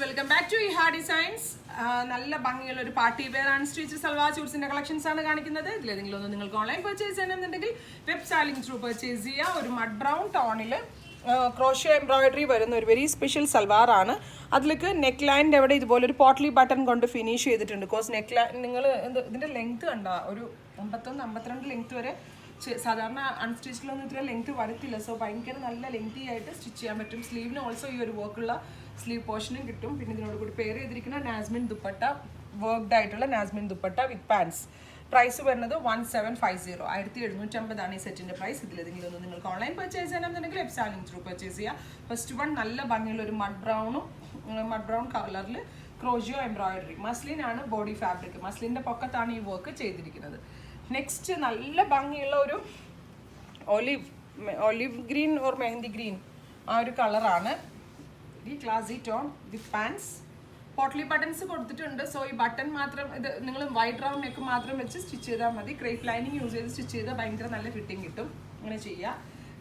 Welcome back to Iha designs. നല്ല ഭംഗിയുള്ള ഒരു party wear and stitch salwar സ്യൂട്ട്സിന്റെ കളക്ഷൻസ് ആണ് കാണിക്കുന്നത്. ഇതിലേതെങ്കിലും ഒന്ന് നിങ്ങൾക്ക് ഓൺലൈൻ പർച്ചേസ് ചെയ്യണമെന്നുണ്ടെങ്കിൽ വെബ് സ്റ്റാലിംഗ് ത്രൂ പർച്ചേസ് ചെയ്യുക. ഒരു മഡ് ബ്രൗൺ ടോണിൽ ക്രോഷ്യോ എംബ്രോയിഡറി വരുന്ന ഒരു വെരി സ്പെഷ്യൽ സൽവാർ ആണ്. അതിലേക്ക് നെക്ക് ലൈനിൻ്റെ അവിടെ ഇതുപോലെ ഒരു പോട്ട്ലി ബട്ടൺ കൊണ്ട് ഫിനിഷ് ചെയ്തിട്ടുണ്ട്. ബിക്കോസ് നെക്ക് ലൈൻ നിങ്ങൾ ഇതിൻ്റെ ലെങ്ത് കണ്ട ഒരു 51-52 ലെങ്ത് വരെ സാധാരണ അൺസ്റ്റിച്ചിലൊന്നും ഇത്ര ലെങ്ത് വരത്തില്ല. സോ ഭയങ്കര നല്ല ലെങ്തി ആയിട്ട് സ്റ്റിച്ച് ചെയ്യാൻ പറ്റും. സ്ലീവിന് ഓൾസോ ഈ ഒരു വർക്കുള്ള സ്ലീവ് പോർഷനും കിട്ടും. പിന്നെ ഇതിനോട് കൂടി പെയർ ചെയ്തിരിക്കുന്ന നാസ്മിൻ ദുപ്പട്ട, വർക്ക്ഡ് ആയിട്ടുള്ള നാസ്മിൻ ദുപ്പട്ട വിത്ത് പാൻസ്. പ്രൈസ് വരുന്നത് 1750, 1750 ഈ സെറ്റിൻ്റെ പ്രൈസ്. ഇതിലേതെങ്കിലും ഒന്ന് നിങ്ങൾക്ക് ഓൺലൈൻ പർച്ചേസ് ചെയ്യണമെന്നുണ്ടെങ്കിൽ വെബ് സ്റ്റാലിംഗ് ത്രൂ പർച്ചേസ് ചെയ്യുക. ഫസ്റ്റ് വൺ നല്ല ഭംഗിയുള്ള ഒരു മഡ് ബ്രൗൺ കളറിൽ ക്രോഷ്യോ എംബ്രോയിഡറി. മസ്ലിൻ ആണ് ബോഡി ഫാബ്രിക്. മസ്ലിൻ്റെ പൊക്കത്താണ് ഈ വർക്ക് ചെയ്തിരിക്കുന്നത്. നെക്സ്റ്റ് നല്ല ഭംഗിയുള്ള ഒരു olive green or mehndi green ആ ഒരു കളറാണ്. ഈ classy tone with pants. Potli buttons കൊടുത്തിട്ടുണ്ട്. സോ ഈ ബട്ടൺ മാത്രം ഇത് നിങ്ങൾ വൈറ്റ് റൗണ്ട് നെക്ക് മാത്രം വെച്ച് സ്റ്റിച്ച് ചെയ്താൽ മതി. ക്രേപ്പ് ലൈനിങ് യൂസ് ചെയ്ത് സ്റ്റിച്ച് ചെയ്താൽ ഭയങ്കര നല്ല ഫിറ്റിംഗ് കിട്ടും. അങ്ങനെ ചെയ്യുക.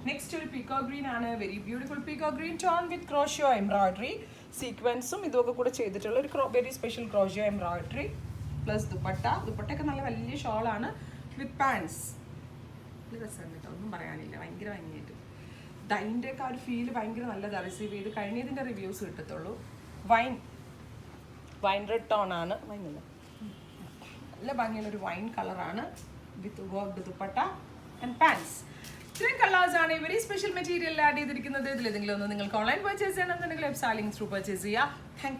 നെക്സ്റ്റ് ഒരു പീക്കോ ഗ്രീൻ ആണ്. Very beautiful peacock green tone with crochet embroidery. സീക്വൻസും ഇതൊക്കെ കൂടെ ചെയ്തിട്ടുള്ള ഒരു very special crochet embroidery plus dupatta. ദുപ്പട്ടയൊക്കെ നല്ല വലിയ ഷോളാണ് വിത്ത് പാൻസ്. നല്ല രസമാണ് കേട്ടോ, ഒന്നും പറയാനില്ല. ഭയങ്കര ഭംഗിയായിട്ട് അതിൻ്റെ ഒക്കെ ആ ഒരു ഫീല് ഭയങ്കര നല്ലതാണ്. റിസീവ് ചെയ്ത് കഴിഞ്ഞതിൻ്റെ റിവ്യൂസ് കിട്ടത്തുള്ളൂ. വൈൻ റെഡ് ടോൺ ആണ്. വൈനല്ല, നല്ല ഭംഗിയുള്ള ഒരു വൈൻ കളറാണ് വിത്ത് വർക്ക്ഡ് ദുപ്പട്ട ആൻഡ് പാൻസ്. ഇത്രയും കളേഴ്സാണ് ഈ വെരി സ്പെഷ്യൽ മെറ്റീരിയൽ ആഡ് ചെയ്തിരിക്കുന്നത്. ഇതിലേതെങ്കിലും ഒന്ന് നിങ്ങൾക്ക് ഓൺലൈൻ പർച്ചേസ് ചെയ്യണമെന്നുണ്ടെങ്കിൽ വെബ് സ്റ്റാലിംഗ് ത്രൂ പർച്ചേസ് ചെയ്യുക. Thank you.